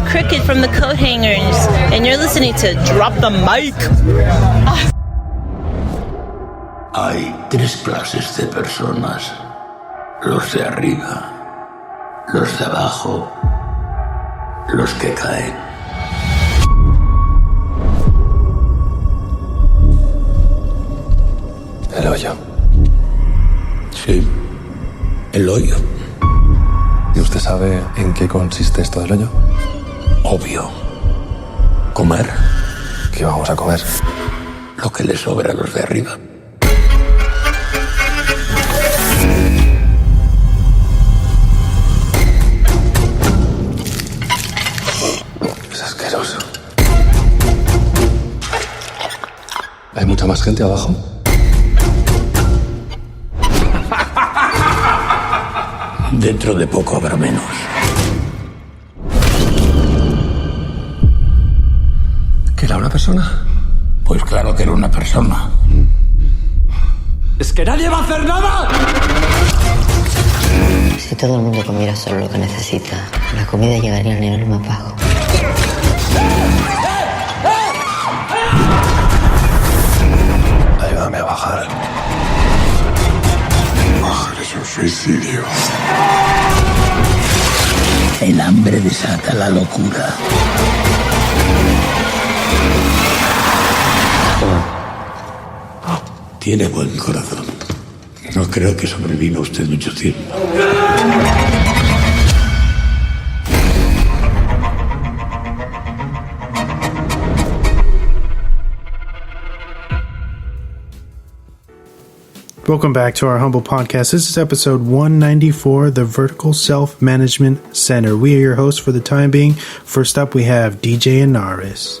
Cricket from the Coat Hangers, and you're listening to Drop the Mic. Hay tres clases de personas: los de arriba, los de abajo, los que caen. El hoyo. Sí, el hoyo. ¿Y usted sabe en qué consiste esto del hoyo? Obvio. Comer ¿Qué vamos a comer? lo que les sobra a los de arriba. Es asqueroso. ¿Hay mucha más gente abajo? Dentro de poco habrá menos. ¿Que era una persona? Pues claro que era una persona. ¡Es que nadie va a hacer nada! Si todo el mundo comiera solo lo que necesita, la comida llegaría al nivel más bajo. Ayúdame a bajar. Bajar es un suicidio. El hambre desata la locura. Tiene buen corazón. No creo que sobreviva usted mucho tiempo. Welcome back to our humble podcast. This is episode 194, the Vertical Self-Management Center. We are your hosts for the time being. First up, we have DJ Inaris.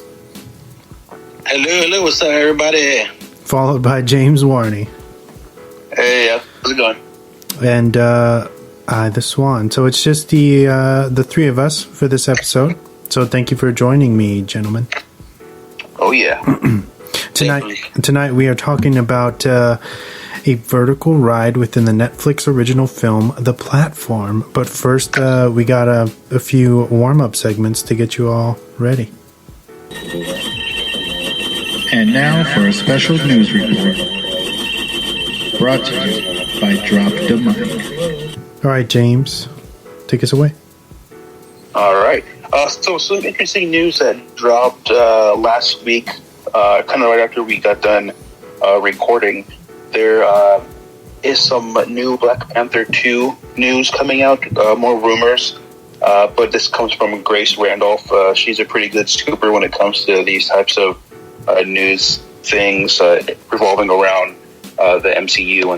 Hello, what's up, everybody? Followed by James Warny. Hey, how's it going? And the Swan. So it's just the three of us for this episode. So thank you for joining me, gentlemen. Oh, yeah. Tonight we are talking about a vertical ride within the Netflix original film, The Platform. But first, we got a few warm-up segments to get you all ready. And now for a special news report. Brought to you by Drop the Mic. All right, James, take us away. All right. So some interesting news that dropped last week, kind of right after we got done recording. There is some new Black Panther 2 news coming out, more rumors. But this comes from Grace Randolph. She's a pretty good scooper when it comes to these types of news things revolving around the MCU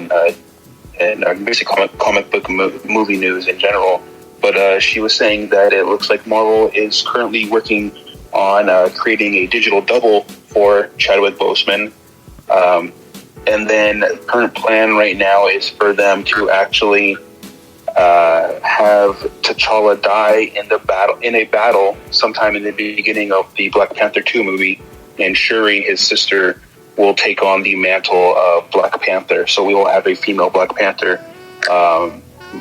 and basically comic book movie news in general. But she was saying that it looks like Marvel is currently working on creating a digital double for Chadwick Boseman. And then the current plan right now is for them to actually have T'Challa die in a battle sometime in the beginning of the Black Panther 2 movie, and Shuri, his sister, will take on the mantle of Black Panther. So we will have a female Black Panther,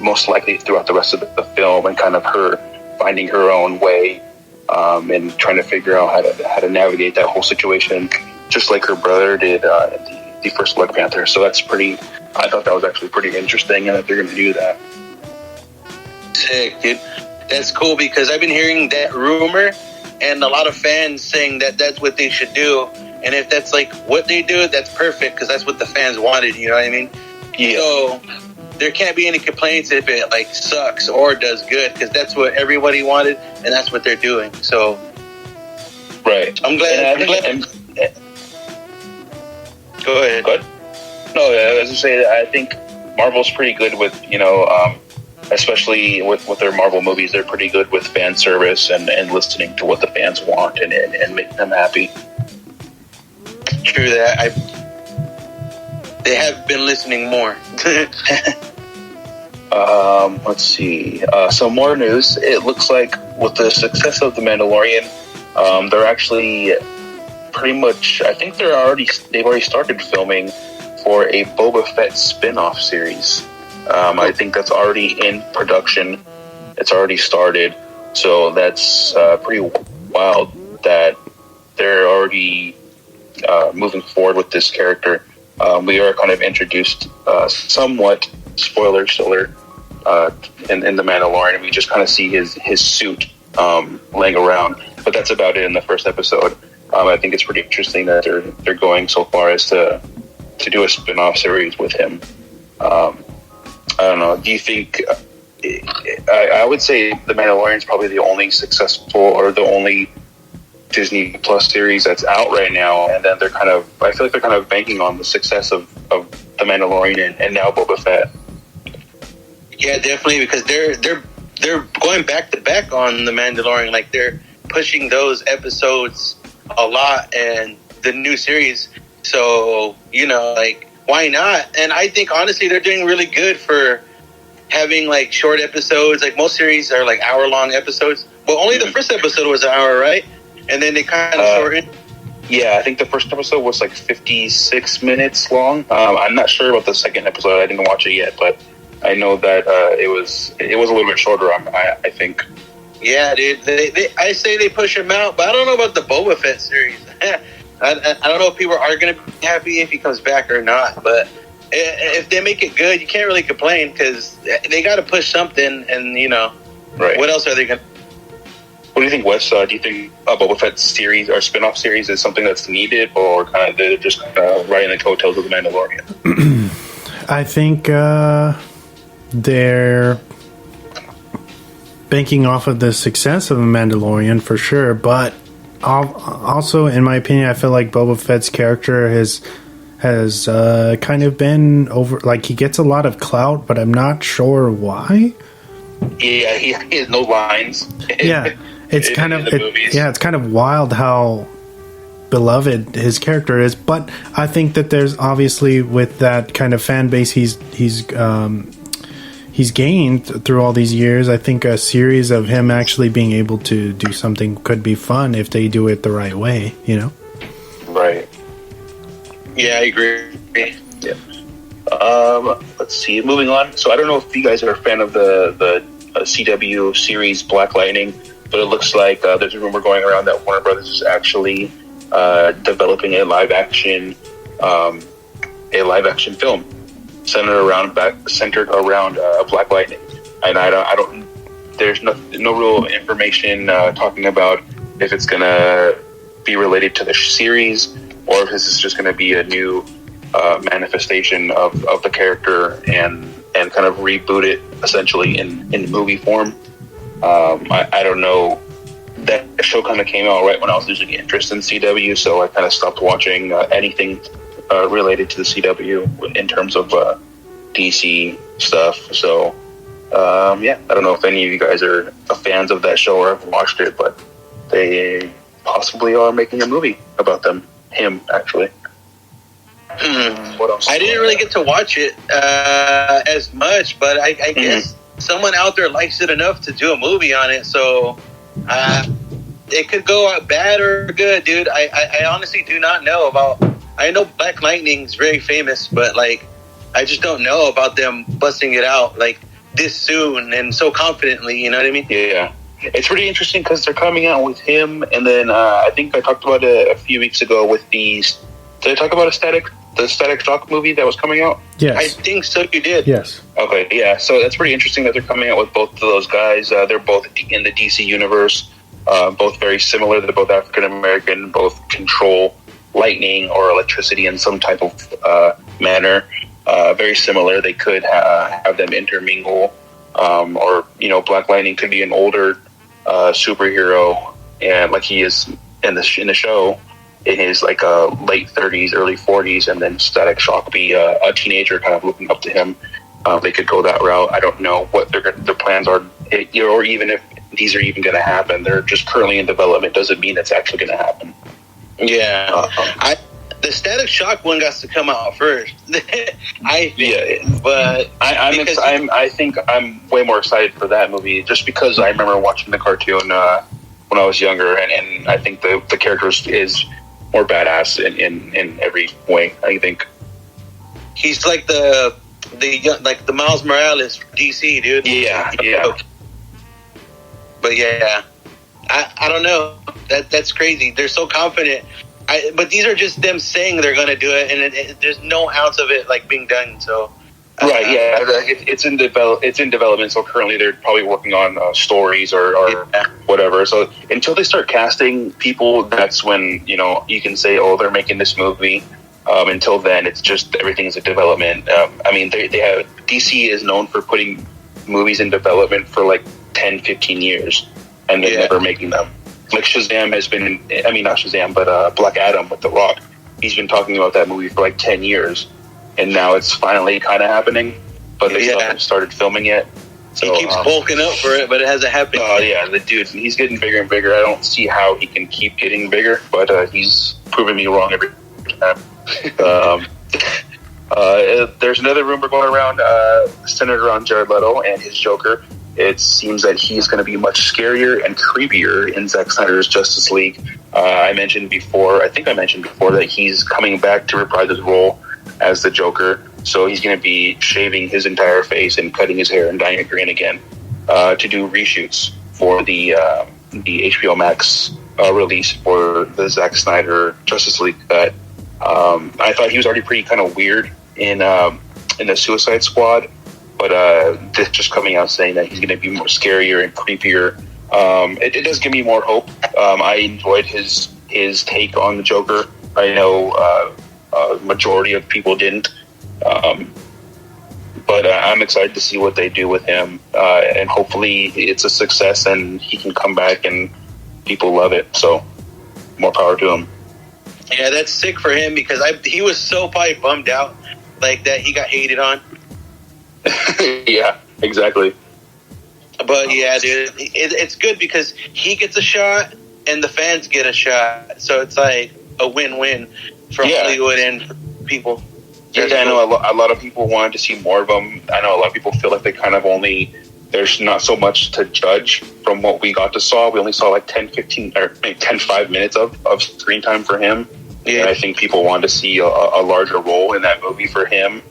most likely throughout the rest of the film, and kind of her finding her own way and trying to figure out how to navigate that whole situation, just like her brother did the first Black Panther. So I thought that was actually pretty interesting, and that they're going to do that. Sick, dude. That's cool, because I've been hearing that rumor and a lot of fans saying that that's what they should do. And if that's like what they do, that's perfect, because that's what the fans wanted, you know what I mean? Yeah. So there can't be any complaints if it like sucks or does good, because that's what everybody wanted and that's what they're doing. So right. I'm glad. Go ahead. Good. No, I was going to say that I think Marvel's pretty good with, especially with their Marvel movies, they're pretty good with fan service and listening to what the fans want and making them happy. True that. They have been listening more. Let's see. Some more news. It looks like with the success of The Mandalorian, they're actually pretty much, I think they've already started filming for a Boba Fett spin-off series. I think that's already in production. It's already started. So that's pretty wild that they're already moving forward with this character. We are kind of introduced somewhat, spoilers alert, in The Mandalorian. We just kind of see his suit laying around, but that's about it in the first episode. I think it's pretty interesting that they're going so far as to do a spin-off series with him. I don't know. Do you think? I would say The Mandalorian is probably the only successful or the only Disney Plus series that's out right now, and then I feel like they're kind of banking on the success of The Mandalorian and now Boba Fett. Yeah, definitely, because they're going back to back on The Mandalorian. Like, they're pushing those episodes a lot and the new series. So, like, why not? And I think, honestly, they're doing really good for having, like, short episodes. Like, most series are, like, hour-long episodes. Well, only the first episode was an hour, right? And then they kind of shortened. Yeah, I think the first episode was, like, 56 minutes long. I'm not sure about the second episode. I didn't watch it yet, but I know that it was a little bit shorter, I think. Yeah, dude. I say they push him out, but I don't know about the Boba Fett series. I don't know if people are going to be happy if he comes back or not, but if they make it good, you can't really complain because they got to push something, and, right. What else are they going to... What do you think, Wes? Do you think a Boba Fett series or spin-off series is something that's needed, or kind of they're just riding the coattails of The Mandalorian? I think they're banking off of the success of The Mandalorian for sure, but also, in my opinion, I feel like Boba Fett's character has kind of been over. Like, he gets a lot of clout, but I'm not sure why. Yeah, he has no lines. Yeah, it's kind of wild how beloved his character is. But I think that there's obviously, with that kind of fan base he's gained through all these years, I think a series of him actually being able to do something could be fun if they do it the right way, Right. Yeah, I agree. Yeah. Let's see. Moving on. So I don't know if you guys are a fan of the CW series Black Lightning, but it looks like there's a rumor going around that Warner Brothers is actually developing a live action film centered around Black Lightning, and I don't. There's no real information talking about if it's gonna be related to the series or if this is just gonna be a new manifestation of the character and kind of reboot it essentially in movie form. I don't know. That show kind of came out right when I was losing interest in CW, so I kind of stopped watching anything related to the CW in terms of DC stuff. So I don't know if any of you guys are fans of that show or have watched it, but they possibly are making a movie about him actually. What else? I didn't really get to watch it as much, but I guess someone out there likes it enough to do a movie on it, so it could go out bad or good, dude. I honestly do not know about... I know Black Lightning's very famous, but, like, I just don't know about them busting it out, like, this soon and so confidently, you know what I mean? Yeah. It's pretty interesting because they're coming out with him, and then I think I talked about it a few weeks ago with the... Did I talk about the Static Shock movie that was coming out? Yes. I think so, you did. Yes. Okay, yeah. So that's pretty interesting that they're coming out with both of those guys. They're both in the DC universe, both very similar. They're both African American, both control lightning or electricity in some type of manner. Very similar. They could have them intermingle, or Black Lightning could be an older superhero, and like he is in the show, in his like late 30s, early 40s, and then Static Shock be a teenager, kind of looking up to him. They could go that route. I don't know what their plans are, or even if these are even going to happen. They're just currently in development. Doesn't mean it's actually going to happen. Yeah, the Static Shock one got to come out first. I think, yeah, but I think I'm way more excited for that movie just because I remember watching the cartoon when I was younger, and I think the character is more badass in every way. I think he's like the Miles Morales from DC, dude. Yeah. But yeah, I don't know. That's crazy. They're so confident. But these are just them saying they're going to do it, and there's no ounce of it like being done. So right, yeah, it's in development. So currently they're probably working on stories or whatever. So until they start casting people, that's when you can say, oh, they're making this movie. Until then, it's just everything's in development. I mean, they have DC is known for putting movies in development for like 10, 15 years, and they're never making them. Like Shazam has been, not Shazam, but Black Adam with The Rock. He's been talking about that movie for like 10 years, and now it's finally kind of happening, but they still haven't started filming yet. So, he keeps bulking up for it, but it hasn't happened. Oh, yeah, the dude, he's getting bigger and bigger. I don't see how he can keep getting bigger, but he's proving me wrong every time. There's another rumor going around, centered around Jared Leto and his Joker. It seems that he's going to be much scarier and creepier in Zack Snyder's Justice League. I mentioned before that he's coming back to reprise his role as the Joker. So he's going to be shaving his entire face and cutting his hair and dyeing it green again to do reshoots for the HBO Max release for the Zack Snyder Justice League cut. I thought he was already pretty kind of weird in the Suicide Squad. But this just coming out saying that he's going to be more scarier and creepier. It does give me more hope. I enjoyed his take on the Joker. I know majority of people didn't. But I'm excited to see what they do with him. And hopefully it's a success and he can come back and people love it. So more power to him. Yeah, that's sick for him because he was so probably bummed out like that he got hated on. Yeah, exactly. But yeah, dude, it's good because he gets a shot and the fans get a shot, so it's like a win-win for Hollywood and for people. Yeah, I know a lot of people wanted to see more of them. I know a lot of people feel like they kind of there's not so much to judge from what we got to saw. We only saw like 10, 15, or maybe 10, 5 minutes of screen time for him. Yeah. And I think people wanted to see a larger role in that movie for him.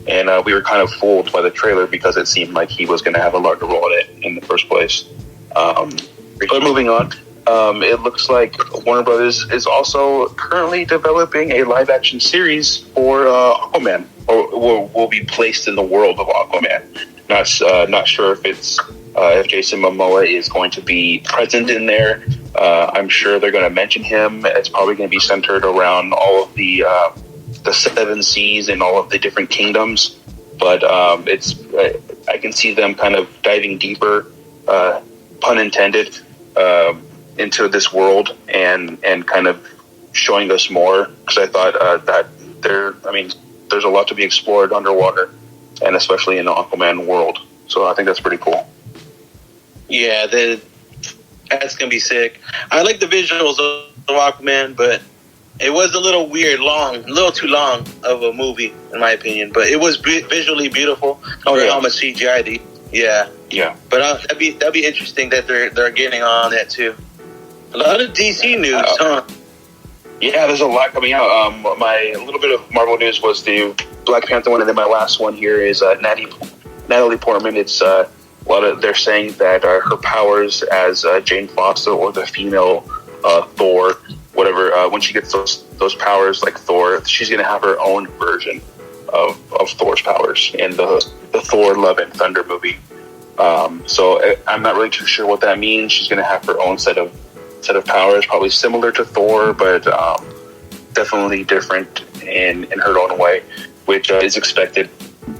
And we were kind of fooled by the trailer because it seemed like he was going to have a larger role in it in the first place. But moving on, it looks like Warner Brothers is also currently developing a live-action series for Aquaman, or will be placed in the world of Aquaman. Not sure if Jason Momoa is going to be present in there. I'm sure they're going to mention him. It's probably going to be centered around all of the seven seas and all of the different kingdoms, but I can see them kind of diving deeper, pun intended, into this world and kind of showing us more, because I thought that there's a lot to be explored underwater, and especially in the Aquaman world. So I think that's pretty cool. Yeah, that's gonna be sick. I like the visuals of Aquaman, but it was a little weird, a little too long of a movie, in my opinion. But it was visually beautiful. How much CGI? Yeah. But that'd be interesting that they're getting on that too. A lot of DC news, huh? Yeah, there's a lot coming out. My little bit of Marvel news was the Black Panther one, and then my last one here is Natalie Portman. It's they're saying that her powers as Jane Foster, or the female Thor, whatever, when she gets those powers like Thor, she's going to have her own version of Thor's powers in the Thor Love and Thunder movie. So I'm not really too sure what that means. She's going to have her own set of powers, probably similar to Thor, but definitely different in her own way, which is expected.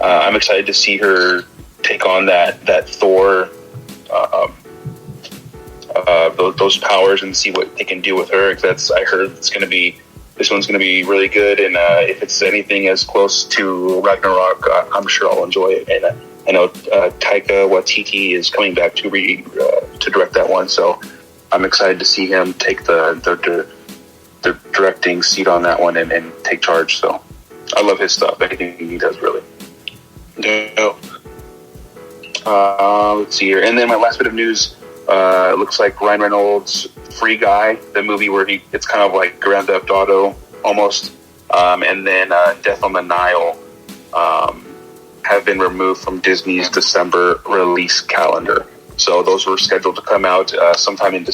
I'm excited to see her take on that Thor, those powers, and see what they can do with her. Because I heard this one's going to be really good, and if it's anything as close to Ragnarok, I'm sure I'll enjoy it. And I know Taika Waititi is coming back to direct that one, so I'm excited to see him take the directing seat on that one and take charge. So I love his stuff. Anything he does, really. No. Let's see here. And then my last bit of news, it looks like Ryan Reynolds' Free Guy, the movie where it's kind of like Grand Theft Auto almost, and then Death on the Nile have been removed from Disney's December release calendar. So those were scheduled to come out sometime in